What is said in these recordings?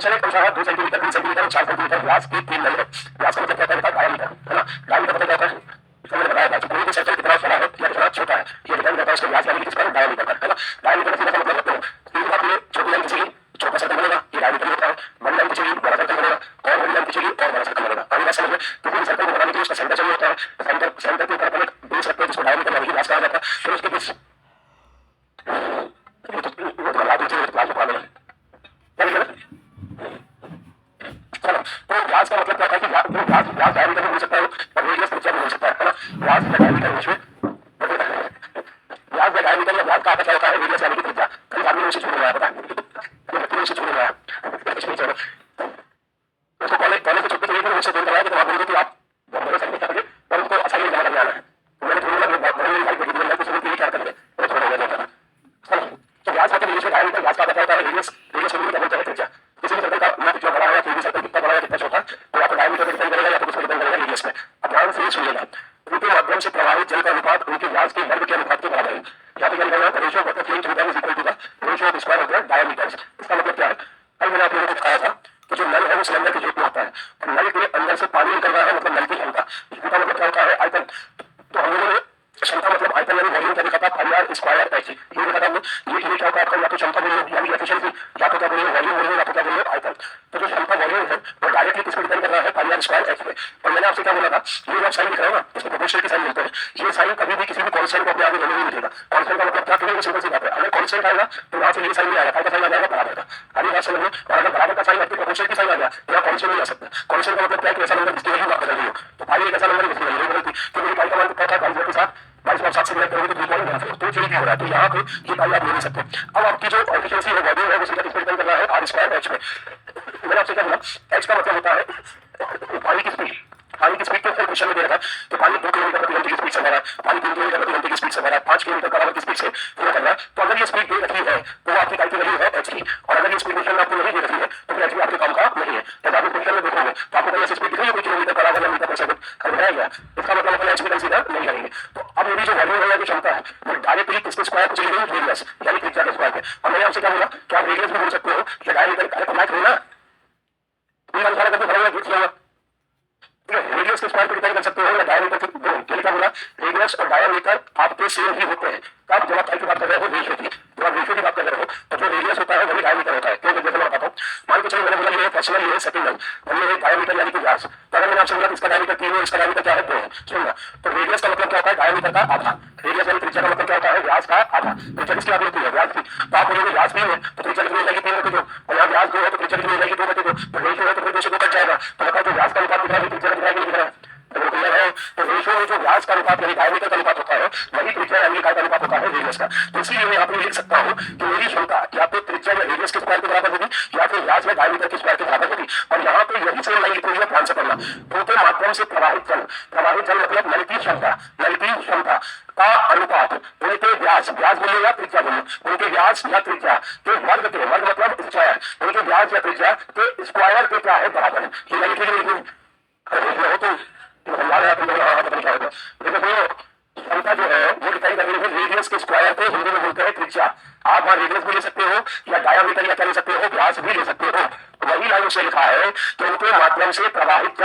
Question है क्रमशः 2 centimetre 3 centimetre 4 centimetre व्यास के 3 नल है। व्यास का मतलब क्या होता है डायमीटर, है ना। डायमीटर मतलब क्या होता है, मैंने बताया था कि कोई भी सर्कल कितना बड़ा है या कितना छोटा है ये डिपेंड करता है उसके व्यास यानी कि किसका डायमीटर का, है ना। डायमीटर का मतलब एक बात ये छोटी लाइन खींचेगी छोटा सर्कल बनेगा, ये डायमीटर होता है। बड़ी लाइन खींचेगी बड़ा सर्कल बनेगा, और बड़ी लाइन खींचेगी और बड़ा सर्कल बनेगा। आगे बात समझ में, तो कोई सर्कल को बनाने के लिए उसका सेंटर चाहिए होता है। सेंटर के ऊपर अपन एक बेस रखते हैं जिसको डायमीटर यानी कि व्यास कहा जाता है। फिर उसके बीच तो व्यास का मतलब क्या है कि व्यास डायमीटर में हो सकता है और रेडियस त्रिज्या में हो सकता है, ना। व्यास या डायमीटर में व्यास या डायमीटर या व्यास का क्या होता है रेडियस यानी कि त्रिज्या। कई आदमी मुझे छोड़ रहा है, पता है मुझे छोड़ रहा है उसको कॉलेज के छुट्टी के लिए मुझसे फोन कराया कि आप बोलोगे कि आप बहुत बड़े सर्कल करेंगे और उनको असाइनमेंट जमा करने आना है। तो मैंने थोड़ी क्या करेंगे तो थोड़ा हो गया था। तो व्यास मतलब इंग्लिश में डायमीटर, व्यास का मतलब होता है रेडियस, रेडियस को क्या बोलते हैं त्रिज्या। किसी भी सर्कल का ना कितना बड़ा है या कोई भी सर्कल कितना बड़ा है कितना छोटा तो या तो डायमीटर पे डिपेंड करेगा या तो उसमें डिपेंड करेगा रेडियस में। अब ध्यान से सुनिएगा, उनके माध्यम से प्रवाहित जल का अनुपात उनके व्यास के वर्ग के अनुपात के बराबर है। या तो क्या करना है ratio of the flow through that is equal to the ratio of square of the diameters. इसका मतलब क्या है, कल मैंने आप लोगों को बताया था कि जो नल है वो सिलेंडर के शेप में होता है और नल के अंदर से पानी निकल रहा है मतलब नल की क्षमता। क्षमता मतलब क्या होता है आयतन। तो हम लोगों ने क्षमता मतलब आयतन यानी वॉल्यूम क्या देखा था पाई आर स्क्वायर एच, ये देखा था हमने। ये क्या होता है आपका या तो क्षमता बोलिए यानी एफिशिएंसी, या तो क्या बोलिए वॉल्यूम बोलिए, या तो क्या बोलिए आयतन। तो जो क्षमता वॉल्यूम है वो डायरेक्टली किस पे डिपेंड कर रहा है पाई आर स्क्वायर एच पे। और मैंने आपसे क्या बोला था ये जो साइन दिख रहा है ना इसको प्रोपोर्शनल के साइन मिलते हैं। ये साइन कभी भी किसी भी कांस्टेंट को अपने आगे नहीं मिलेगा। कांस्टेंट का मतलब क्या है, सिंपल सी बात है, अगर कांस्टेंट आएगा तो वहां से ये साइन नहीं आएगा, का साइन आ जाएगा बराबर का। आगे बात समझ में, और अगर बराबर का साइन आपके प्रोपोर्शनल की साइन आ गया तो आप कांस्टेंट नहीं आ सकता। कांस्टेंट का मतलब क्या है कि ऐसा नंबर जिसकी वैल्यू आप बदल रही हो। तो पाई एक ऐसा नंबर है जिसकी वैल्यू बदलती है। तो मेरी पाई का मान कितना था 22 के साथ 22 से डिवाइड करोगे तो 2.14 तो चेंज हो रहा है। तो यहाँ पे ये पाई आप ले नहीं सकते। अब आपकी जो एफिशिएंसी है वॉल्यूम है वो सीधा किस पे डिपेंड कर रहा है आर स्क्वायर एच पे। मैंने आपसे क्या बोला एच का मतलब होता है पानी की स्पीड। पानी की स्पीड को फिर क्वेश्चन में दे रखा है तो पानी 2 किलोमीटर प्रति घंटे की स्पीड से बह रहा है, पानी 3 किलोमीटर प्रति घंटे की स्पीड से बह रहा है, 5 किलोमीटर बराबर की स्पीड से पूरा कर रहा है। तो अगर ये स्पीड दे रखी है तो आपकी टाइप की वैल्यू है एच की। और अगर ये स्पीड क्वेश्चन में आपको नहीं दे रखी है तो फिर एच आपके काम का नहीं है। जब आप क्वेश्चन में देखोगे तो आपको पहले से स्पीड दिख रही है किलोमीटर पर आवर या मीटर पर सेकंड खरीदाया गया, इसका मतलब अपन एच की कंसीडर नहीं करेंगे। तो अब मेरी जो वैल्यू है या जो क्षमता है वो डायरेक्टली किसके स्क्वायर को चली गई रेडियस यानी त्रिज्या के स्क्वायर पे। और मैंने आपसे क्या बोला कि आप रेडियस भी बोल सकते हो या डायमीटर। अरे तो मैथ होना ये अनुसार करके भरा हुआ घुस जाएगा। रेडियस के स्क्वायर को डिपेंड कर सकते हो या डायमीटर के दो क्या बोला रेडियस और डायमीटर आपके सेम ही होते हैं। तब जब आप की बात कर रहे हो रेशियो की, जब आप रेशियो की बात कर रहे हो तो जो रेडियस होता है वही डायमीटर होता है। क्यों जैसे मैं बताता हूँ, मान के चलिए मैंने बोला ये फर्स्ट ये सेकंड हमने ये डायमीटर यानी कि व्यास। तो अगर मैंने आपसे बोला इसका डायमीटर 3 है इसका डायमीटर क्या है 2 है, सुनना। तो रेडियस का मतलब क्या होता है डायमीटर का आधा, रेडियस यानी त्रिज्या का मतलब क्या होता है व्यास का आधा। त्रिज्या किसकी आधी होती है व्यास की। तो आप बोलोगे व्यास 3 है तो त्रिज्या कितनी हो जाएगी 3 बटे 2, और यहाँ व्यास 2 है तो त्रिज्या कितनी हो जाएगी 2 बटे 2। तो रेशियो है तो फिर 2 से 2 कट जाएगा। तो बताओ जो व्यास का अनुपात दिख रहा है त्रिज्या का दिख रहा है है। तो रेशियो में जो व्यास का अनुपात यानी डायमीटर का अनुपात होता है वही त्रिज्या यानी इकाई का अनुपात होता है रेडियस का। तो इसलिए मैं आपको लिख सकता हूं कि मेरी क्षमता या तो त्रिज्या या रेडियस के स्क्वायर के बराबर होगी या फिर व्यास में डायमीटर के स्क्वायर के बराबर होगी। और यहाँ पे यही सेम लाइन लिखी हुई है, ध्यान से पढ़ना। उनके माध्यम से प्रवाहित जल मतलब नल की क्षमता का अनुपात उनके व्यास बोलिए या त्रिज्या बोलिए, उनके व्यास या त्रिज्या के वर्ग के, वर्ग मतलब स्क्वायर, उनके व्यास या त्रिज्या के स्क्वायर के क्या है बराबर है। ये मैं लिखी क्षमता जो है वो डिपेंड कर रही है रेडियस के स्क्वायर पे, हिंदी में बोलते हैं त्रिज्या। आप वहां रेडियस भी ले सकते हो या डायमीटर या क्या ले सकते हो व्यास भी ले सकते हो। तो वही लाइन से लिखा है कि उनके माध्यम से प्रवाहित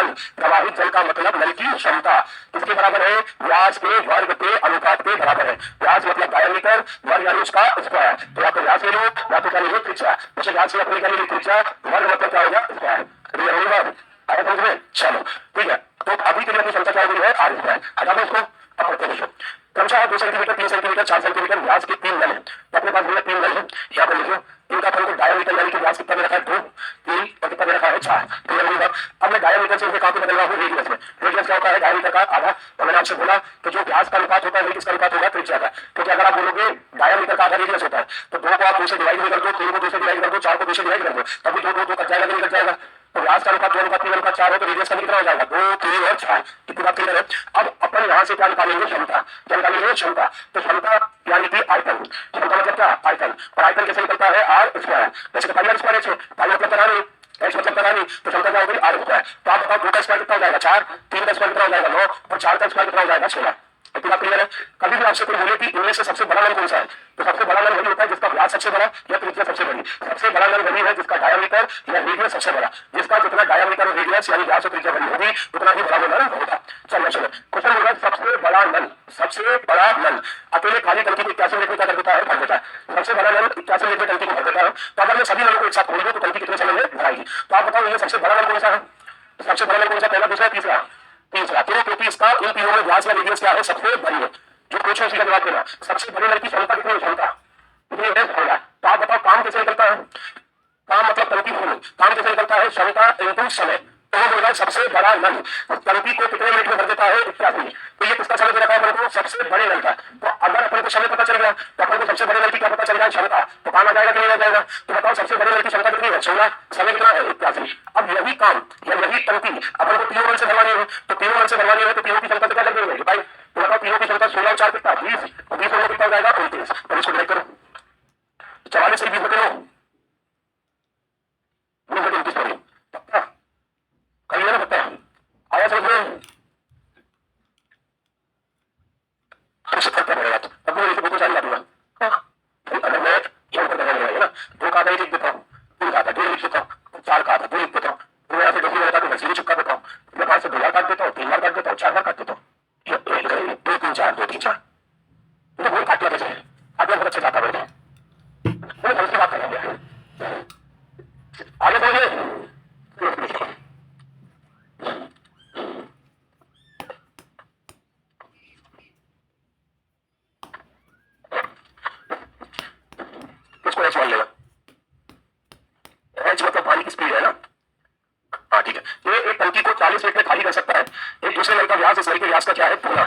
जल का मतलब नल की क्षमता किसके बराबर है व्यास के वर्ग के अनुपात के बराबर है। व्यास मतलब डायमीटर, वर्ग यानी उसका स्क्वायर। तो या तो व्यास ले लो या तो क्या ले लो त्रिज्या। जैसे व्यास से अपने क्या ले लो त्रिज्या, वर्ग मतलब क्या होगा स्क्वायर। चलो ठीक है। तो अभी के लिए अपनी क्षमता क्या हो गई है आर स्क्वायर। हटा दो इसको। अब पढ़ते हैं क्रमशः 2 सेंटीमीटर 3 सेंटीमीटर 4 सेंटीमीटर व्यास के 3 नल है। तो अपने पास भैया 3 नल है, यहाँ पर लिखो इनका अपन को डायमीटर यानी कि व्यास कितना दे रखा है 2, 3 और कितना दे रखा है 4। तो ये बात अब मैं डायमीटर से इसे कहाँ पे बदल रहा हूँ रेडियस में। रेडियस क्या होता है डायमीटर का आधा। तो मैंने आपसे बोला कि जो व्यास का अनुपात होता है वही किसका अनुपात होगा त्रिज्या का। क्योंकि अगर आप बोलोगे डायमीटर का आधा रेडियस होता है तो 2 को आप 2 से डिवाइड कर दो, 3 को 2 से डिवाइड कर दो, 4 को 2 से डिवाइड कर दो, तभी 2 कट जाएगा नहीं कट जाएगा। तो व्यास का अनुपात 2 अनुपात 3 अनुपात 4 हो तो रेडियस का कितना हो जाएगा 2, 3 और 4। कितनी बात क्लियर है। अब अपन यहाँ से क्या निकालेंगे क्षमता, क्या निकालेंगे क्षमता। तो क्षमता यानी कि आयतन, क्षमता मतलब क्या आयतन, और आयतन कैसे निकलता है आर स्क्वायर। जैसे पाई आर स्क्वायर है, पाई मतलब पता नहीं एच मतलब पता नहीं, तो क्षमता क्या होगी आर स्क्वायर। तो आप बताओ 2 का स्क्वायर कितना हो जाएगा 4, 3 का स्क्वायर कितना हो जाएगा 9 और 4 का स्क्वायर कितना हो जाएगा 16। बात क्लियर है? कभी भी आपसे कोई बोले कि इनमें से सबसे बड़ा नल कौन सा है, तो सबसे बड़ा नल वही होता है जिसका व्यास सबसे बड़ा या त्रिज्या सबसे बड़ी। सबसे बड़ा नल वही है जिसका डायामीटर या रेडियस सबसे बड़ा, जिसका जितना डायामीटर और रेडियस यानी व्यास और त्रिज्या बड़ी होगी उतना ही बड़ा वो नल होगा। चलो चलो, क्वेश्चन होगा सबसे बड़ा नल, सबसे बड़ा नल अकेले खाली टंकी को 81 लीटर का कर देता है, भर देता है। सबसे बड़ा नल 81 लीटर टंकी को भर देता है। तो अगर मैं सभी नलों को एक साथ खोल दूं तो टंकी कितने समय में भराएगी? तो आप बताओ ये सबसे बड़ा नल कौन सा है? सबसे बड़ा नल कौन सा? पहला, दूसरा, तीसरा? तीसरा। क्यों? क्योंकि इसका इन तीनों में व्यास या रेडियस क्या है? सबसे बड़ी है। जो पूछो उसी का जवाब देना। सबसे बड़े नल की क्षमता कितनी है? क्षमता कितनी है? होगा। तो आप बताओ काम कैसे निकलता है? काम मतलब टंकी खोलो, काम कैसे निकलता है? क्षमता इनटू समय। तो वो बोला सबसे बड़ा नल टंकी को कितने मिनट में भर देता है? 81। तो ये किसका समय दे रखा है अपन को? सबसे बड़े नल का। तो अगर अपन को समय पता चल गया तो अपन को सबसे बड़े नल की क्या पता चल गया? क्षमता। तो काम आ जाएगा कि नहीं आ जाएगा? तो बताओ सबसे बड़े नल की क्षमता कितनी है? 16। समय कितना है? 81। अब यही काम या यही टंकी अपन को तीनों नल से भरवानी है, तो तीनों नल से भरवानी है तो तीनों की क्षमता कितना कर देंगे भाई? तो बताओ तीनों की क्षमता 16 और 4 कितना? 20। और 20 में कितना हो जाएगा? 29। तो इसको डिवाइड करो, 44 से 20 में कितना? 29 करो। पक्का कर लिया ना? पक्का आया समझ में? हमसे करता रहेगा तो अब मैं इसे बिल्कुल सारी दूंगा। अगर मैं यहाँ पर लगाने लगेगा ना, 2 का आधा लिख देता हूँ, 3 का आधा 2 लिख देता हूँ, 4 का आधा 2 लिख देता हूँ, मैं यहाँ से 10 लगा तो वैसे ही चुपका देता हूँ, मैं 5 से 2 बार काट देता हूँ, 3 बार काट देता हूँ, 4 बार काट देता हूँ। 2 3 4 2 3 4 तो बहुत काट लिया कैसे? आगे बहुत अच्छे जाता है। मैंने घर से बात कर लिया आगे बोलिए। इसको एच मान लेगा। एच मतलब पानी की स्पीड है ना? हाँ ठीक है। ये एक टंकी को 40 मिनट में खाली कर सकता है। एक दूसरे नल का व्यास इस नल के व्यास का क्या है? पूरा।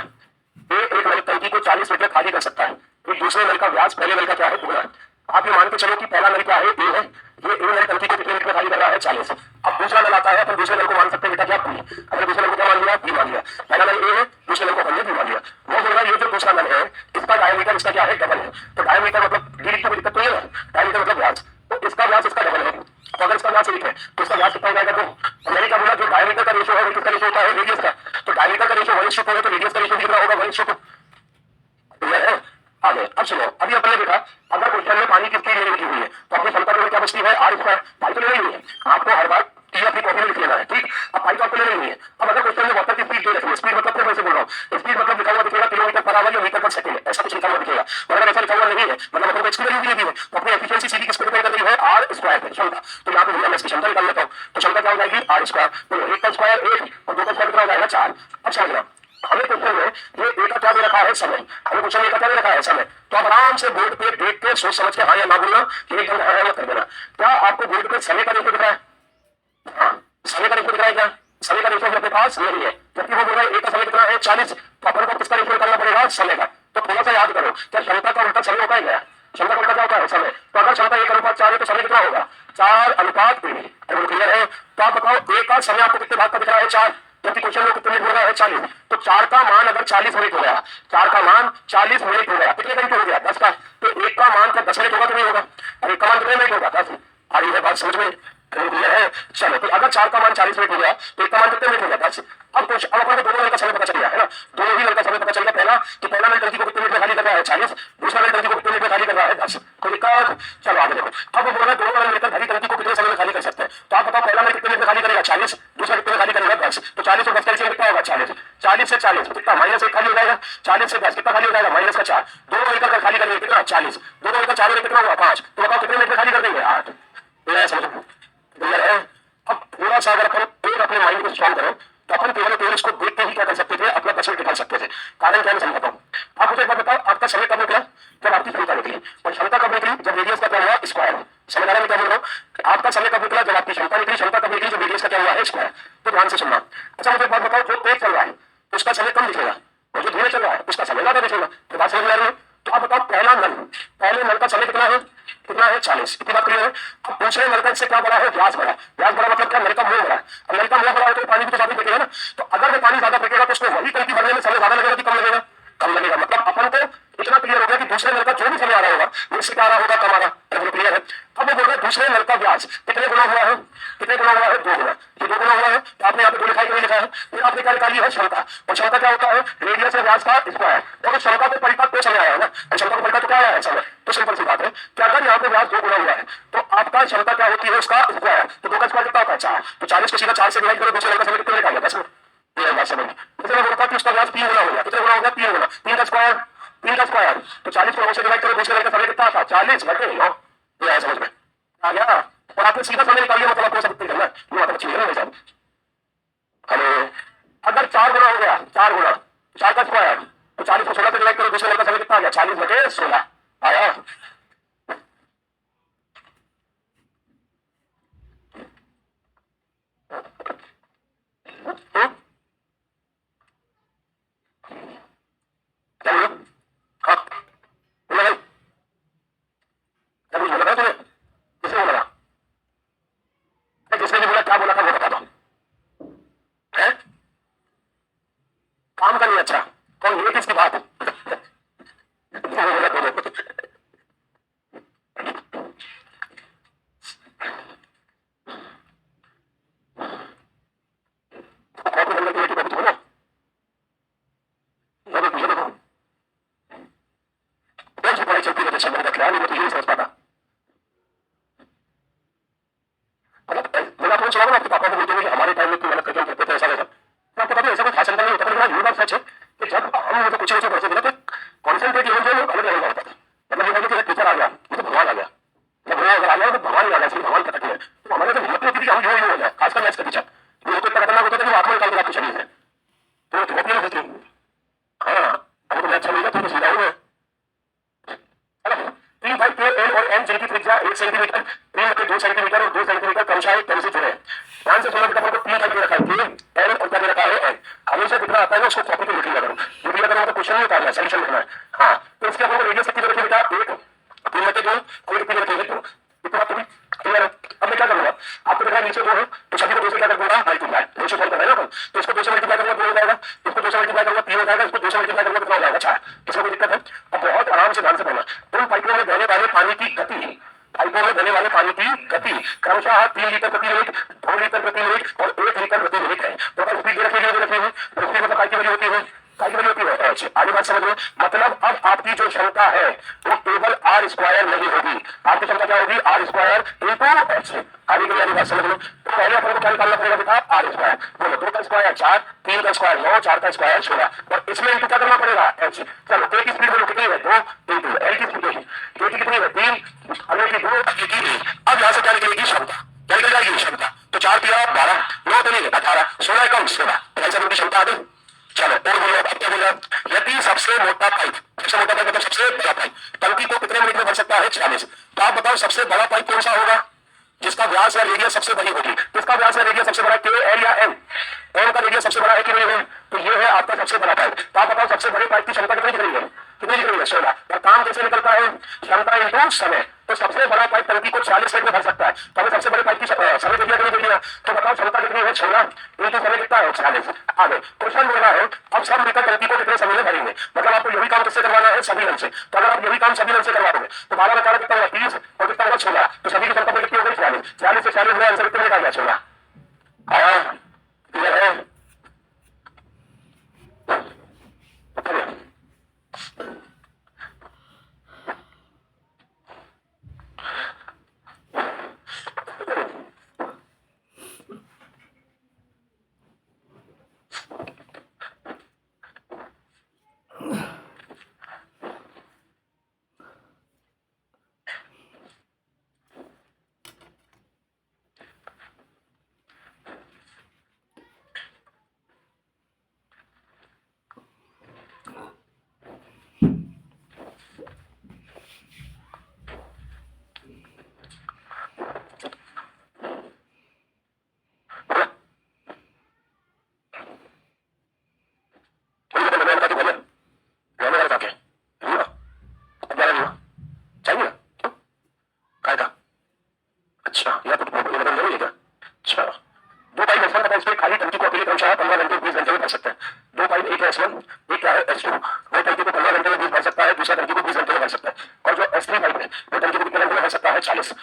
ये एक नल टंकी को 40 मिनट में खाली कर सकता है। एक दूसरे नल का व्यास पहले नल का क्या है? पूरा। आप ये मान के चलो कि पहला नल क्या है? ए है। ये ए नल टंकी को कितने मिनट में खाली कर रहा है? 40। अब दूसरा नल आता है, अपन दूसरे नल को मान सकते हैं बेटा क्या? बी। अगर दूसरे नल को क्या मान लिया? बी मान लिया। पहला नल ए है, दूसरे नल को हमने बी मान लिया। वो बोल रहा है ये जो दूसरा नल है इसका डायमीटर इसका क्या है? डबल है। तो डायमीटर मतलब डी लिखने में दिक्कत तो नहीं है? डायमीटर मतलब व्यास, तो इसका व्यास इसका डबल है। तो अगर इसका व्यास 1 है तो इसका व्यास कितना हो जाएगा? 2। तो मैंने क्या बोला? जो डायमीटर का रेशियो है वो किसका रेशियो होता है? रेडियस का। तो डायमीटर का रेशियो 1:2 है तो रेडियस का रेशियो कितना होगा? 1:2। क्लियर है? आगे अब सुनो, अभी अपन ने देखा अगर क्वेश्चन में पानी की स्पीड लिखी हुई है तो अपनी क्षमता केवल क्या बचती है? Are square. पाई तो ले हुई है, आपको हर बार ये अपनी कॉपी में लिख लेना है, ठीक? अब पाई तो आपको ले हुई है। अब अगर क्वेश्चन में वाटर की स्पीड दे रखी है, स्पीड मतलब मैं बोल रहा हूँ, स्पीड मतलब लिखा हुआ दिखेगा किलोमीटर पर आवर या मीटर पर सेकंड, ऐसा कुछ लिखा हुआ दिखेगा। और अगर ऐसा लिखा हुआ नहीं है मतलब अपन को एक्स की वैल्यू दी है तो अपनी एफिशिएंसी सीधी किस पे डिपेंड कर रही है? आर स्क्वायर पे, क्षमता। तो यहाँ पे मैं इसकी क्षमता निकाल लेता हूँ, तो क्षमता क्या हो जाएगी? R square. तो 1 का स्क्वायर 1 और 2 का स्क्वायर कितना हो जाएगा? 4। अब समझना हमें क्वेश्चन में ये ए का क्या दे रखा है? समय। हमें क्वेश्चन में ए का क्या दे रखा है? समय। तो आप आराम से बोर्ड पे देख के सोच समझ के हाँ या ना बोलना, कि एकदम हाँ या कर देना। क्या आपको बोर्ड पे समय का रेशियो दिख रहा है? हाँ, समय का रेशियो दिख रहा है क्या? समय का रेशियो अपने पास नहीं है, जबकि वो बोल रहा है ए का समय कितना है? 40। तो अपन को किसका रेशियो निकालना पड़ेगा? समय का। तो थोड़ा सा याद करो, क्या क्षमता का उल्टा समय होता है क्या? क्षमता का उल्टा क्या होता है? समय। तो अगर क्षमता 1:4 है तो समय कितना होगा? 4:3। क्लियर है? तो आप बताओ ए का समय आपको कितने भाग का दिख रहा है? 4। जबकि क्वेश्चन में कितने मिनट हो रहा है? 40। तो 4 का मान अगर 40 मिनट हो गया, 4 का मान 40 मिनट हो गया, कितने घंटे हो गया? 10 का। तो 1 का मान का 10 मिनट होगा तो नहीं होगा? और 1 का मान कितने मिनट होगा? 10। और ये बात समझ में क्लियर है? चलो, तो अगर 4 का मान 40 मिनट हो गया तो 1 का मान कितने मिनट हो गया? 10। अब कुछ अब अपन को दोनों नल का समय पता चल गया है ना? दोनों ही नल का समय पता चल गया। पहला कि पहला नल टंकी को कितने मिनट में खाली कर रहा है? 40। दूसरा नल टंकी को कितने मिनट में खाली कर रहा है? 10। कोई दिक्कत? चलो आगे देखो। अब वो बोल रहा है दोनों नल मिलकर भरी टंकी को कितने समय में खाली कर सकते हैं? तो आप बताओ पहला नल कितने मिनट में खाली करेगा? 40। दूसरा कितने में खाली करेगा? 10। तो 40 और 10 का कितना होगा? 40। 40 से 40 कितना? -1 खाली हो जाएगा। 40 से 10 कितना खाली हो जाएगा? -4। दोनों मिलकर खाली करेंगे कितना? 40। दोनों मिलकर 4 में कितना होगा? 5। तो बताओ कितने मिनट में खाली कर देंगे? 8। समझो क्लियर है? अब थोड़ा सा अगर अपन अपने माइंड को स्ट्रॉन्ग करें तो अपन केवल इसको देख के ही क्या कर सकते थे? अपना पर्सन निकाल सकते थे। कारण क्या मैं समझाता हूँ। आप मुझे एक बात बताओ, आपका समय कब निकला? जब आपकी क्षमता निकली। और क्षमता कब निकली? जब रेडियस का क्या हुआ? स्क्वायर। समझ आ रहा है मैं क्या बोल रहा हूँ? आपका समय कब निकला? जब आपकी क्षमता निकली। क्षमता कब निकली? जब रेडियस का क्या हुआ है? स्क्वायर। तो ध्यान से सुनना। अच्छा मुझे एक बात बताओ, जो तेज चल रहा है उसका समय कम दिखेगा और जो धीरे चल रहा है उसका समय ज्यादा दिखेगा। तो बात समझ में आ रही है? तो आप बताओ पहले नल का समय कितना है? कितना है? 40। इतनी बात क्लियर है? अब दूसरे नल का से क्या बड़ा है? व्यास बड़ा। व्यास बड़ा मतलब क्या? नल का मुंह बड़ा। अब नल का मुंह बड़ा है तो पानी भी तो ज्यादा फेंकेगा ना। तो अगर वो पानी ज्यादा फेंकेगा तो उसको वही टंकी भरने में समय ज्यादा लगेगा कि कम लगेगा? कम लगेगा। मतलब अपन को इतना क्लियर हो गया कि दूसरे नल का जो भी समय आ रहा होगा वो इससे क्या आ रहा होगा? कम आ रहा है। क्लियर है? अब आपको बोल रहा है दूसरे नल का व्यास कितने गुना हुआ है, कितने गुना हुआ है, 2 गुना, ये 2 गुना हुआ है। तो आपने यहाँ पे 2 लिखा है, लिखा है। फिर आपने क्या निकाली है, क्षमता। और क्षमता क्या होता है, रेडियस या व्यास का स्क्वायर। और क्षमता को पलटा तो चले आया है ना, क्षमता को पलटा तो क्या आया है समय। तो सिंपल सी बात है कि अगर यहाँ पे व्यास 2 गुना हुआ है तो आपका क्षमता क्या होती है, उसका स्क्वायर। तो 2 का स्क्वायर कितना होता है, 4। तो 40 को सीधा 4 से डिवाइड करो, दूसरे नल का समय कितने निकाल लिया, 10 में। ये बात समझ। इसलिए मैं बोलता कि उसका व्यास 3 गुना हो गया। कितने गुना हो गया, 3 गुना। 3 का स्क्वायर, 3 का स्क्वायर। तो 40 को 9 से डिवाइड करो, दूसरे नल का समय कितना आता, 40 बटे 9। ये आया समझ में, आ गया। और आपने सीधा समय निकाल लिया, मतलब आपको सब करना है, ये मतलब अच्छी है ना साहब। हेलो, अगर 4 गुना हो गया, 4 गुना, 4 का स्क्वायर, तो 40 को 16 से डिवाइड करो, दूसरे नल का समय कितना आ गया, 40 बटे 16 आया। क्या बोलो, हाँ बोला भाई, क्या कुछ बोला था तुम्हें, किसने बोला था, किसने भी बोला, क्या बोला था वो बता दो। है काम का नहीं, अच्छा कौन, ये किसकी बात है, वो बोला बोलो। कॉपी करने के लिए कॉपी बोलो, ये देखो, ये देखो कौन सी पढ़ाई चलती है, जैसे मैंने ख्याल नहीं, तो ये नहीं समझ पाता। मतलब मैंने आपको सुना ना, आपके पापा को बोलते हुए कि हमारे टाइम में कोई गलत करके करते थे ऐसा वैसा। तो आपको पता है ऐसा कोई खास अंतर नहीं होता, लेकिन ये बात सच है कि जब हम मतलब कुछ पढ़ते थे ना, तो कॉन्सेंट्रेट लेवल जो है वो अलग लेवल का होता था। मतलब ये कि टीचर आ गया, ये तो भगवान आ गया, जब वो अगर आ गया तो भगवान ही आ गया, इसलिए भगवान का तक है। तो हमारे तो हिम्मत नहीं होती कि हम जो हो जाए, खासकर मैथ्स का टीचर, वो तो इतना खतरनाक होता था कि वो आत्मा निकाल के आपको शरीर है, तो बहुत नहीं होती। हाँ, अगर मैथ्स अच्छा मिलेगा तो सीधा हो गए। 3 बाई के एल और एम जिनकी त्रिज्या 1 सेंटीमीटर, 3 बटे 2 सेंटीमीटर और 2 सेंटीमीटर क्रमशः एक तल से जुड़े। ध्यान से सुनना बेटा, आपको 3 टाइप रखा है, के एल और क्या रखा है, एल। हमेशा जितना आता है ना उसको कॉपी पे लिख लिया करो, लिख लिया करो, तो क्वेश्चन नहीं उतारना है, सॉल्यूशन लिखना है। हाँ, तो इसके आपको रेडियस कितनी रखी बेटा, 1, 3 बटे 2 और 1 3 बटे 2, इतना पूरी क्लियर है। अब मैं क्या करूंगा, आपको देखा नीचे 2 है, तो सभी को 2 से क्या कर दूंगा, मल्टीप्लाई, 2 से कर रहा है ना, तो इसको 2 से मल्टीप्लाई करूंगा 2 हो जाएगा, इसको 2 से मल्टीप्लाई करूंगा 3 हो जाएगा, इसको 2 से मल्टीप्लाई करूंगा कितना हो जाएगा, 4। इसमें कोई दिक्कत है। अब बहुत आराम से ध्यान से पढ़ना। उन पाइपों में बहने वाले पानी की गति, पाइपों में बहने वाले पानी की गति क्रमशः 3 लीटर प्रति मिनट, 2 लीटर प्रति मिनट और 1 लीटर प्रति मिनट है। तो अगर स्पीड रखी हुई है, तो स्पीड मतलब की वैल्यू होती है, की वैल्यू होती है h। आगे बात समझ लो, मतलब अब आपकी जो क्षमता है वो केवल r स्क्वायर नहीं होगी, आपकी क्षमता क्या होगी, r स्क्वायर इंटू h। आगे के लिए आगे बात समझ लो। तो पहले अपन को क्या निकालना पड़ेगा बेटा, r स्क्वायर। बोलो 2 का स्क्वायर 4, 3 का स्क्वायर 9, 4 का स्क्वायर 16, और इसमें इंटू क्या करना पड़ेगा, h। चलो a की स्पीड बोलो कितनी है, 2 इंटू l की स्पीड k की कितनी है, 3, अगले की 2, अगले की 1। अब यहाँ से क्या निकलेगी, क्षमता क्या निकल जाएगी, क्षमता। तो 4 दिया 12, 9 तो नहीं 18, 16 कम 16, ऐसा की क्षमता आ गई। चलो और बोलो, अब क्या बोला, यदि सबसे मोटा पाइप, सबसे मोटा पाइप मतलब सबसे बड़ा पाइप टंकी को कितने मिनट में भर सकता है, 40। तो आप बताओ सबसे बड़ा पाइप कौन सा होगा, जिसका व्यास या रेडियस सबसे बड़ी होगी। किसका व्यास या रेडियस सबसे बड़ा, के एल या एम, एम का रेडियस सबसे बड़ा है कि नहीं है, तो ये है आपका सबसे बड़ा पाइप। तो आप बताओ सबसे बड़े पाइप की क्षमता कितनी दिख रही है, कितनी दिख रही है, 16। और काम कैसे निकलता है, क्षमता इंटू समय। तो सबसे बड़ा पाइप टंकी को 40 मिनट में भर सकता है, तो हमें सबसे बड़े पाइप की समय देखिए कितनी देखिए। तो बताओ क्षमता कितनी है, 16 इंटू समय कितना है, 40। आगे क्वेश्चन बोल रहा है अब सब मिलकर टंकी को कितने समय में भरेंगे, मतलब आपको यही काम किससे करवाना है, सभी नल से। तो अगर आप यही काम सभी नल से करवा दोगे तो 12 का 4 कितना होगा, 30 और कितना होगा, 16। तो सभी की क्षमता कितनी हो गई, 40। 40 से 40 में आंसर कितने मिनट आ गया, 16। हाँ क्लियर है। अच्छा या तो जरूरी है क्या, अच्छा 2 पाइप S1 तथा इसमें खाली टंकी को अकेले क्रमशः 15 घंटे 20 घंटे में भर सकते हैं। 2 पाइप, एक है S1, एक क्या है S2। वो टंकी को 15 घंटे में 20 भर सकता है, दूसरा टंकी को 20 घंटे में भर सकता है। और जो S3 पाइप है वो टंकी को कितने घंटे में भर सकता है, 40।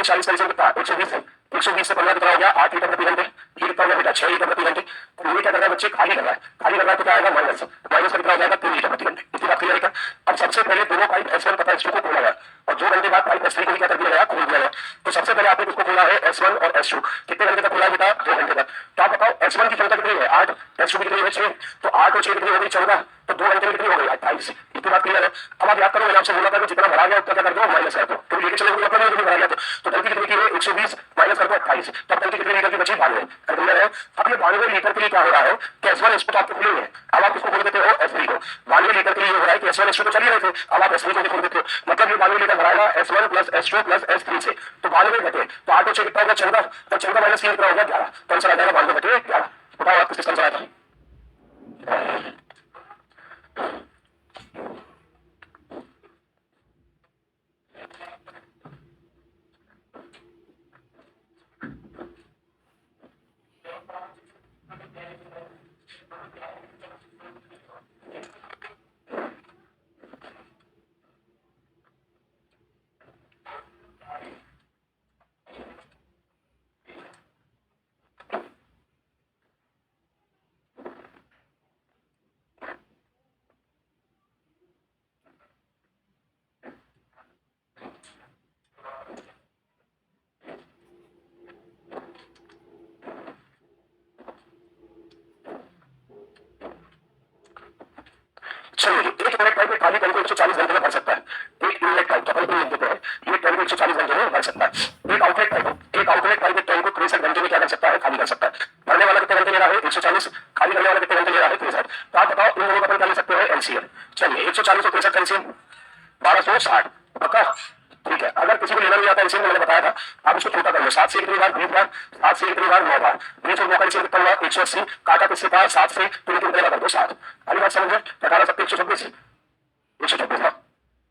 40 का एलसीएम कितना 120 है, 120 से 15 कितना हो गया 8 लीटर प्रति घंटे, ये कितना हो गया बेटा 6 लीटर प्रति घंटे। तो ये क्या कर रहा है बच्चे खाली कर रहा है, खाली कर रहा है तो क्या आएगा माइनस, माइनस का कितना हो जाएगा 3 लीटर प्रति घंटे। इतनी बात क्लियर है। अब सबसे पहले दोनों पाइप S1 तथा S2 को खोला गया और 2 घंटे बाद पाइप S3 को क्या कर दिया गया खोल दिया गया। तो सबसे पहले आपने किसको खोला है S1 और S2, कितने घंटे तक खोला है बेटा 2 घंटे तक। तो आप बताओ S1 की क्षमता कितनी है 8, S2 की कितनी है 6, तो 8 और 6 कितनी हो गई 14, तो 2 घंटे में कितनी हो गई 28। इतनी बात क्लियर है। अब आप याद करो मैंने आपसे बोला था कि जितना भरा गया उतना क्या कर दो माइनस कर दो, तो लेके चलो मतलब नहीं भरा गया तो टंकी कितनी की है 120 माइनस कर दो 28, तो टंकी कितने लीटर की बची 92 क्लियर है। अब ये 92 लीटर के लिए क्या हो रहा है कि S1 S2 तो आपको खुले हैं, अब आप इसको खोल देते हो S3 को। 92 लीटर के लिए हो रहा है कि S1 S2 तो चल ही रहे थे, अब आप S3 को भी खोल देते हो, मतलब ये 92 litre भराएगा S1 plus S2 plus S3 से। तो 92 घटे तो 8 और 6 कितना होगा 14, तो 14 माइनस 3 कितना होगा 11, तो आंसर आ जाएगा 92 घटे 11। बताओ आप किस सिस्टम से आया था। चलिए एक इनलेट पाइप में खाली टैंक को 140 घंटे में भर सकता है, एक इनलेट पाइप तो लिख देते हैं ये टैंक को 140 घंटे में भर सकता है। एक आउटलेट पाइप एक टैंक को 63 घंटे में क्या कर सकता है खाली कर सकता है। भरने वाला कितने घंटे ले रहा है 140, खाली करने वाला कितने घंटे ले रहा है 63। तो आप बताओ इन दोनों का अपन क्या ले सकते हैं एलसीएम। चलिए 140 और 63 एलसीएम 1260 पक्का ठीक है। अगर किसी को लेना नहीं आता एलसीएम मैंने बताया था आप इसको छोटा कर लो, 7 से कितनी बार 20 बार, 7 से कितनी बार 9 बार, 20 और 9 का एलसीएम कितना हुआ 180, काटा किससे था 7 से, तो इनको कितना कर दो 7। अभी बात समझ में 18 सबके 126 126 ना,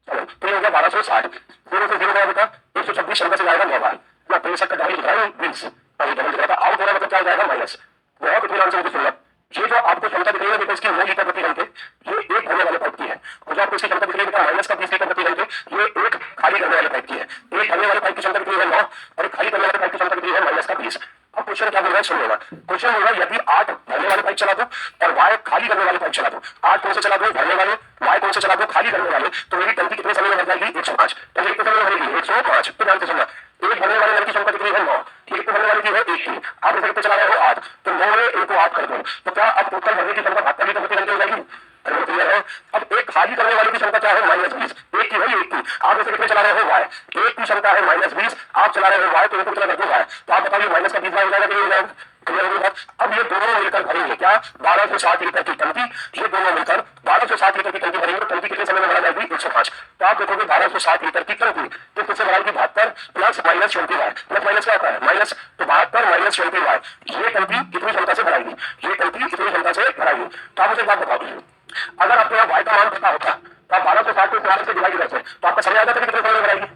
चलो तो ये हो गया 1260, 0 से 0 का बेटा 126 शंका से जाएगा 9 बार ना, 63 का डबल दिखा रहा है 20 और डबल दिख रहा था आउट हो रहा मतलब क्या हो जाएगा माइनस। बहुत इतनी से मुझे सुनना, ये जो आपको क्षमता दिख रही है बेटा इसकी 9 लीटर प्रति घंटे ये एक भरने वाले पाइप की है, और जो आपको इसकी क्षमता दिख रही है बेटा माइनस का 20 लीटर प्रति घंटे ये एक खाली करने वाले पाइप की है। एक भरने वाले पाइप की क्षमता कितनी है 9 और एक खाली करने वाले पाइप की क्षमता कितनी है माइनस का 20। अब क्वेश्चन क्या बोल रहा है सुन लेना, क्वेश्चन बोल रहा है यदि 8 भरने वाले पाइप चला दो और y खाली करने वाले पाइप चला दो, 8 कौन से चला दो भरने वाले, y कौन से चला दो खाली करने वाले, तो मेरी टंकी कितने समय में भर जाएगी 105, टंकी कितने समय में भरेगी 105। तो ध्यान से सुनना एक भरने वाले नल की क्षमता कितनी है 9, एक भरने वाले की है 1 की, आप इसे कितने चला रहे हो 8, तो 9 में इनको 8 कर दो तो क्या अब टोटल भरने की क्षमता 72 लीटर प्रति घंटे हो जाएगी। क्लियर है। अब एक खाली करने वाले की क्षमता क्या है -20, एक की है 1 की, आप इसे कितने चला रहे हो y, एक की क्षमता है -20 आप चला रहे हो y, तो इनको कितना कर दो y, तो आप बताइए माइनस का 20 हो जाएगा कि नहीं हो जाएगा। क्लियर हो गया। अब ये दोनों मिलकर भरेंगे क्या 1260 लीटर की टंकी, ये दोनों मिलकर 1260 लीटर की टंकी भरेंगे, टंकी कितने समय में भरा जाएगी 105। तो आप देखोगे 1260 लीटर की टंकी तो किससे भराएगी 72 plus minus 20y, plus minus क्या होता है माइनस, तो 72 माइनस 20y ये टंकी कितनी क्षमता से भराएगी, ये टंकी कितनी क्षमता से भराएगी। तो आप मुझे एक बात बताओ अगर आपको यहाँ y का मान पता होता तो आप 1260 को 12 से डिवाइड करते तो आपका समझ आ जाता है कितने समय में भराएगी।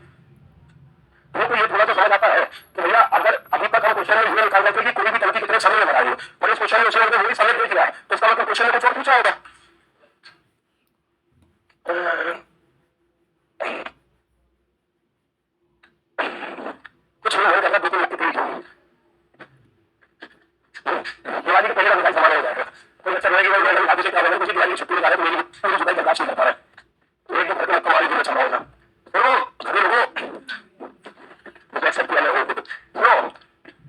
तो ये थोड़ा तो समझ आता है कि भैया अगर अभी तक हम क्वेश्चन में ये निकाल रहे थे कि कोई भी टंकी कितने समय में भराएगी, और इस क्वेश्चन में उसने वही समय देख लिया है तो इसका मतलब क्वेश्चन में कुछ और पूछा होगा। कुछ नहीं हो जाएगा 2-3 मिनट दिवाली के पहले का सामान हो जाएगा, कोई अच्छा रहेगी आगे से क्या होगा, मुझे दिवाली की छुट्टी लगा रहे तो मेरी पूरी जुलाई बर्दाश्त नहीं कर पा रहा है, एक दो घर में कमाई भी अच्छा होगा। तो घरे लोगों एक्सेप्ट किया तो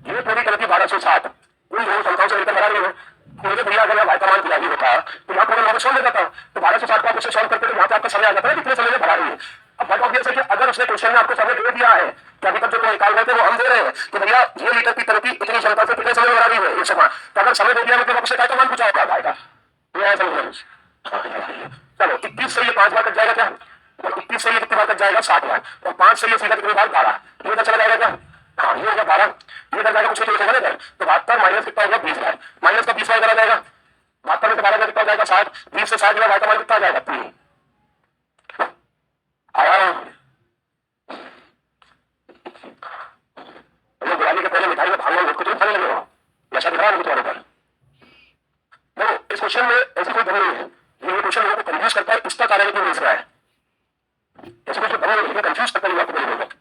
ये पूरी तरह की 1260 उन दोनों संख्याओं से लेकर भरा रही है। मुझे भैया अगर वाई का मान दिया होता तो यहाँ पर मैं छोड़ देता था, तो 1260 को आप उससे सॉल्व करते तो यहाँ पे आपका समय आ जाता है कितने समय में भरा रही है। अब बात ऑब्वियस है कि अगर उसने क्वेश्चन में आपको समय दे दिया है कि अभी तक जो तुम निकाल रहे थे वो हम दे रहे हैं कि भैया ये लीटर की टंकी इतनी क्षमता से कितने समय में भरा रही है 105, तो अगर समय दे दिया मतलब आपसे क्या मान पूछा होगा भाई का ये समझ। चलो 21 से ये 5 बार कट जाएगा क्या, और 21 से ये कितनी बार कट जाएगा 60 बार, और 5 से ये सीधा कितनी बार 12, ये चला जाएगा क्या, हाँ ये होगा 12, ये कर जाएगा कुछ तो होगा ना, तो 72 माइनस कितना होगा 20 बार, माइनस का 20 बार करा जाएगा, 72 में से 12 कितना हो जाएगा 60, 20 से 60 का मान कितना आ जाएगा 3 आया। दिवाली के पहले मिठाई में भागना लोग तो खाने लगे हो, नशा दिखा रहा तुम्हारे ऊपर। देखो इस क्वेश्चन में ऐसी कोई बनी नहीं है, ये क्वेश्चन लोगों को कंफ्यूज करता है, इसका कारण क्यों मिल रहा है, ऐसे क्वेश्चन बने कंफ्यूज करता है आपको।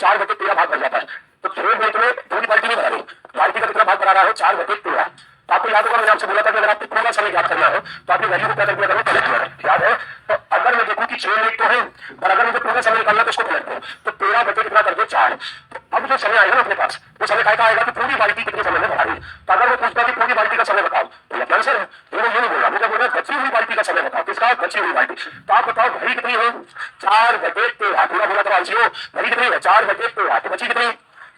4/13 भाग भर जाता है। तो 6 मिनट में पूरी बाल्टी नहीं भरा रही, बाल्टी का कितना भाग भरा रहा है 4/13। तो आपको याद होगा मैंने आपसे बोला था कि अगर आपको पूरा समय याद करना है तो आपकी वैल्यू को क्या करना है, पलट दिया याद है। तो अगर मैं देखूं कि 6 मिनट तो है और अगर मुझे पूरा समय निकालना तो उसको पलट दो, तो 13 बटे कितना कर दो 4। तो अब जो समय आएगा ना अपने पास, वो समय काय का आएगा कि पूरी बाल्टी कितने समय में भरा रही है। तो अगर वो पूछता कि पूरी बाल्टी का समय बताओ तो अपना आंसर है, ये नहीं बोला, मुझे बोला बची हुई बाल्टी का समय बताओ। किसका? बची हुई बाल्टी। तो आप बताओ भरी कितनी है 4/13। पूरा बोला तो आंसर भरी कितनी है 4/13। तो बची कितनी,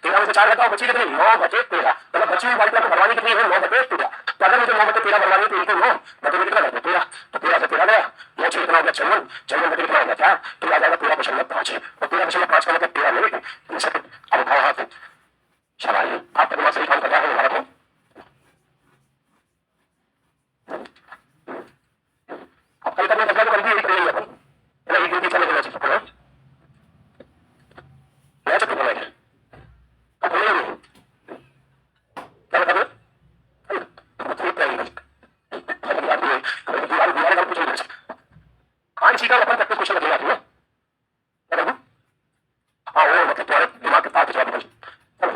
13 में से 4 घटाओ, बची कितनी 9/13। मतलब बची हुई बाल्टी को भरवानी कितनी है 9/13। तो अगर मुझे 9/13 भरवानी है तो इनको 9 बटे में कितना 13। तो 13 से 13 गया, 9 से कितना हो गया 56, 56 बटे कितना हो गया 4, तो आ जाएगा 13.5। और 13.5 का मतलब 13 मिनट। अब उठाओ हाथ, शाबाश, आपका दिमाग सही काम कर रहा है हमारा। को अब कल करने का कल भी यही करेंगे अपन, है ना, एक दिन की चले जाना चाहिए मैं चक्कर बनाएंगे अब बोलेंगे क्या बता दो खान सी का अपन तक क्वेश्चन लगेगा तुम्हें क्या करूँ। हाँ वो मतलब तुम्हारे दिमाग के पास जवाब चलो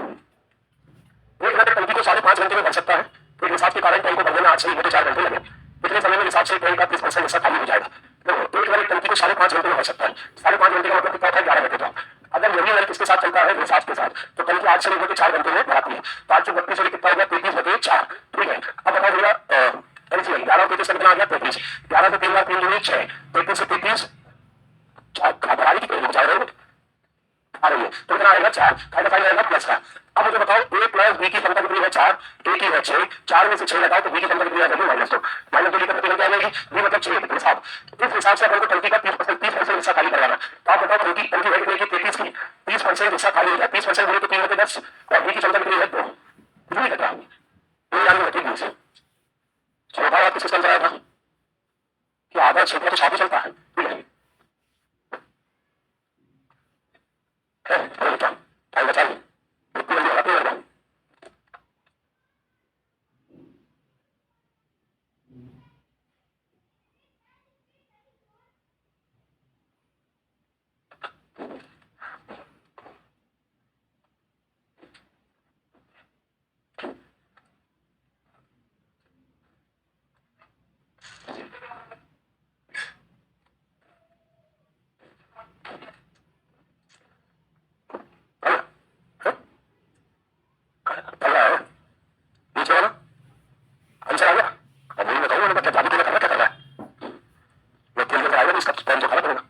एक घंटे टंकी को 5.5 घंटे में भर सकता है। तो हिसाब के कारण टैंक को भरने में 8 से 4 घंटे लगे। इतने समय में हिसाब से टैंक का 30% हिस्सा खाली हो जाएगा। तो एक घंटे टंकी को 5.5 घंटे में भर सकता है। 5.5 घंटे का मतलब कितना होता है 11 घंटे। तो अगर यही नल किसके साथ चलता है हिसाब के साथ, तो टंकी 8 से लेकर 4 घंटे में भराती है। तो 8 से 32 से कितना हो गया 33/4। ठीक है, अब बताओ भैया 11 33 कितना आ गया 33। 11 से 3 बार 3 दूनी 6, 33 से 33 भराई की बचा रहे हो आ रही है तो कितना आएगा 4 का फाइल आएगा प्लस का। अब मुझे बताओ a प्लस b की क्षमता कितनी है 4, a की है 6, 4 में से 6 लगाओ तो b की क्षमता कितनी आ जाएगी -2। -2 की कितनी आ जाएगी b मतलब 6 कितने साहब। इस हिसाब से अपन को टंकी का 30% हिस्सा खाली करवाना। तो आप बताओ टंकी टंकी है कितनी की 33 की 30% हिस्सा खाली हो जाए। 30% बोले तो 3/10 और b की क्षमता कितनी है 2। कितनी घटा ये याद रखिए ध्यान से। चलो भाई आप किसके चल रहा था कि आधा क्षेत्र तो साथ चलता है। ठीक है टाइम बचा ली इतनी जल्दी हलाते लग नीचे वाला आंसर आ गया। अब मुझे बताओ मैंने क्या जादू टोना करना क्या कर रहा है। मैं तेल लेकर आएगा इसका टाइम तो खाना पड़ेगा।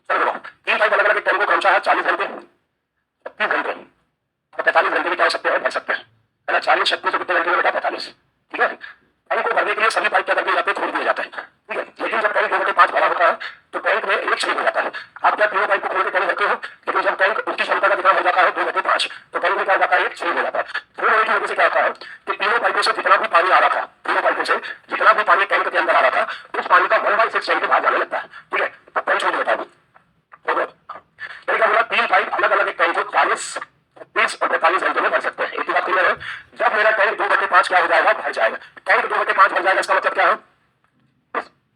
चलो देखो 3 टाइम अलग अलग टाइम को क्रमशः 40 घंटे 30 घंटे और 45 घंटे में क्या हो सकते हैं भर सकते हैं, है ना। 40 36 से कितने घंटे में बेटा 45। ठीक है, टैंक को भरने के लिए सभी पाइप क्या करके जाते हैं छोड़ दिए जाते हैं। ठीक है, लेकिन जब टैंक 2/5 भरा होता है तो टैंक में एक छेद हो जाता है। आप क्या तीनों पाइप को खोल के टैंक रखते हो, लेकिन जब टैंक उसकी क्षमता का कितना हो जाता है 2/5 तो टैंक में क्या हो जाता है एक छेद हो जाता है। छेद होने की वजह से क्या होता है कि तीनों पाइपों से जितना भी पानी आ रहा था, तीनों पाइपों से जितना भी पानी टैंक के अंदर आ रहा था उस पानी का 1/6 टैंक के बाहर जाने लगता है। ठीक है, तो टैंक छोड़ देता है। मैंने बोला 3 पाइप अलग अलग एक टैंक को 40 30 और 45 घंटे में भर सकते हैं। एक बात क्लियर है, जब मेरा टैंक 2/5 क्या हो जाएगा भर जाएगा। टैंक 2/5 भर जाएगा इसका मतलब क्या है,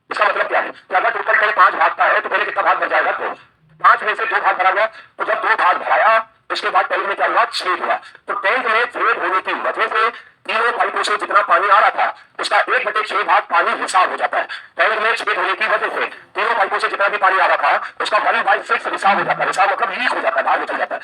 इसका मतलब क्या है कि अगर टोटल टैंक 5 भाग का है तो पहले कितना भाग भर जाएगा 2, 5 में से 2 भाग भरा गया। तो जब 2 भाग भराया उसके बाद टैंक में क्या हुआ छेद हुआ। तो टैंक में छेद होने की वजह से तीनों पाइपों से जितना पानी आ रहा था उसका 1/6 भाग पानी रिसाव हो जाता है। टैंक में छेद होने की वजह से तीनों पाइपों से जितना भी पानी आ रहा था उसका 1/6 रिसाव हो जाता है। रिसाव मतलब लीक हो जाता है, बाहर निकल जाता है।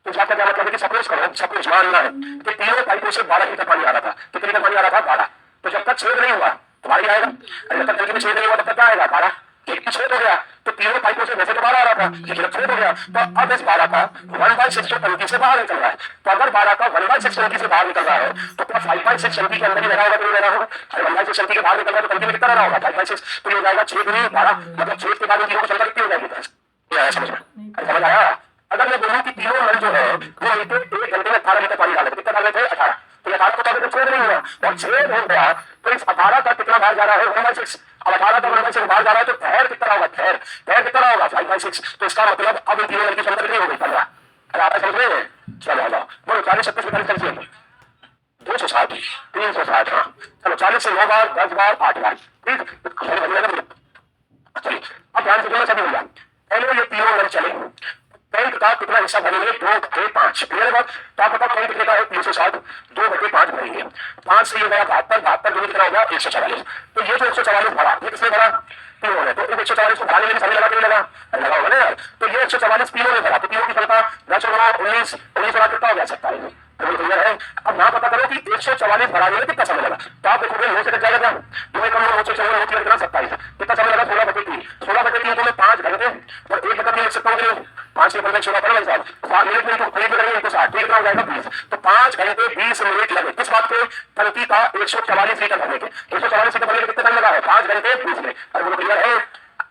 तो इसका क्या मतलब है कि सपोज करो, सपोज मानना है कि तीनों पाइपों से 12 लीटर पानी आ रहा था। कितने लीटर पानी आ रहा था 12। तो जब तक छेद नहीं हुआ तो बाहर आएगा, जब तक टंकी में छेद नहीं हुआ तब तक क्या आएगा 12। एक की छेद हो गया तो तीनों पाइपों से वैसे तो 12 आ रहा था लेकिन अब छेद हो गया तो अब इस 12 का 1/6 टंकी से बाहर निकल रहा है। तो अगर 12 का 1/6 टंकी से बाहर निकल रहा है तो क्या 5/6 टंकी के अंदर ही रहना होगा तो नहीं रहना होगा। अगर 1/6 टंकी के बाहर निकल रहा है तो टंकी में कितना रहना होगा 5/6 तो ये हो जाएगा 6 × 12 मतलब छेद के बाद तीनों की क्षमता कितनी हो जाएगी समझ में समझ आया। अगर मैं बोलूं कि तीनों नल जो है वो एक घंटे में 18 लीटर पानी डाल रहे थे, कितना डाल रहे थे 18 और 6 हो गया तो इस 18 का कितना बाहर जा रहा है 1/6। अब 18 का 1/6 बाहर जा रहा है तो ठहर कितना होगा, ठहर कितना होगा 5/6। तो इसका मतलब अब इन तीनों की क्षमता कितनी हो गई 15। अरे आप समझ रहे हैं, चलो जाओ बोलो 40 36 45 45 260 360। हाँ चलो 40 से 9 बार 10 बार 8 बार, ठीक। चलिए अब ध्यान से सभी भैया, पहले ये तीनों नल चले, टैंक का कितना हिस्सा भरेंगे 2/5। क्लियर बात। तो आप बताओ टैंक कितना है 360, 2/5 भरेंगे। 5 से ये गया 72, 72 कितना हो गया 144। तो ये जो 144 भरा ये किसने भरा, तीनों ने। तो इस 144 को भराने में समय लगा लगा होगा ना यार। तो ये 144 तीनों ने भरा, तो तीनों की क्षमता 10 और 19 19 और कितना हो गया 27। क्लियर है। अब यहाँ पता करो कि 144 भराने में कितना समय लगा। तो आप देखोगे 9 से कट जाएगा, 9 कम 9 से 9 कितना 27। कितना समय लगा 16/3। 16/3 को मैं 5 घंटे और 1/3 लिख सकता हूँ, 5 से 15 16 भाई साहब 7 मिनट में तो करीब करेंगे तो 60 कितना हो जाएगा 20। तो 5 घंटे 20 मिनट लगे किस बात पे, टंकी का 144 लीटर भरने के। 144 लीटर भरने के कितना टाइम लगा है 5 घंटे 20 मिनट। अरे वो क्लियर है।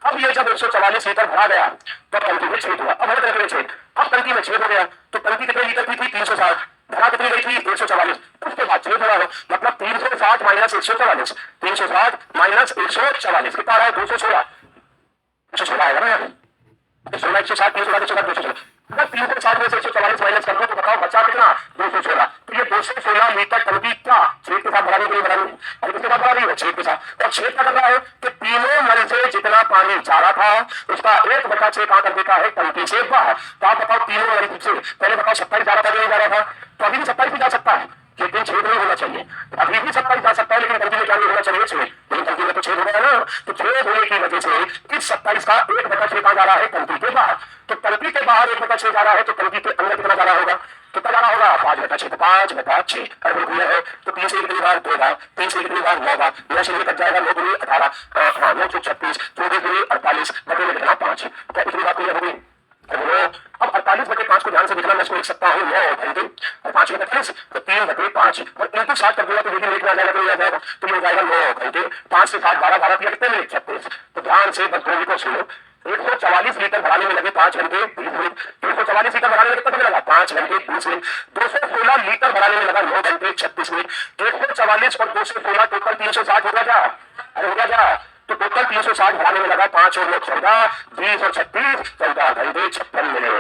अब ये जब 144 लीटर भरा गया तो टंकी में छेद हुआ। अब हर तरह के छेद, अब टंकी में छेद हो गया तो टंकी कितने लीटर की थी 360, भरा कितनी गई थी 144। उसके बाद छेद हो रहा है मतलब 360 माइनस 144, 360 माइनस 144 कितना आ रहा है 216। 216 आएगा ना यार, 16 160 360 216। अगर 360 में से 144 माइनस कर दो तो बताओ बचा कितना 216। तो ये 216 लीटर टंकी क्या छेद के साथ भरा रही है, और किसके साथ भरा रही है छेद के साथ। और छेद क्या कर रहा है कि तीनों नल से जितना पानी जा रहा था उसका 1/6 कहां कर देता है टंकी से बाहर। तो आप बताओ तीनों नल से पहले बताओ 27 जा रहा था नहीं जा रहा था, तो अभी भी 27 भी जा सकता है लेकिन छेद नहीं होना चाहिए। अभी भी 27 जा सकता है लेकिन टंकी में क्या नहीं होना चाहिए छेद, लेकिन टंकी में तो छेद हो गया ना। तो छेद होने की वजह से इस 27 का 1/6 कहां जा रहा है टंकी के बाहर। तो टंकी के बाहर 1/6 जा रहा है तो टंकी के अंदर कितना जा रहा होगा, कितना जा रहा होगा 5/6। 5/6 अगर क्लियर है तो 3 से कितनी बार 2 बार, 3 से कितनी बार 9 बार, 9 से कट जाएगा 9 दूनी 18, हाँ 9 से 36, 2 दूनी 48 बटे में कितना 5। क्या इतनी बात क्लियर होगी। अब 48/5 को ध्यान से देखना, मैं इसको लिख सकता हूँ 9 घंटे और 5 में 30 तो 3/5 और इनटू 60 कर दूंगा तो देखिए लेट में आ जाएगा तो आ जाएगा तो ये हो जाएगा 9 घंटे 5 से 7 12 12 कितने मिनट 36। तो ध्यान से बस दोनों को सुनो, 144 लीटर भराने में लगे 5 घंटे 20 मिनट, 144 लीटर भराने में कितना लगा 5 घंटे 20 मिनट, 216 लीटर भराने में लगा 9 घंटे 36 मिनट। 144 और 216 टोटल 360 हो गया क्या, अरे हो गया क्या। तो टोटल 360 भराने में लगा 5 और 9 14 20 और 36 14 घंटे 56 मिनट।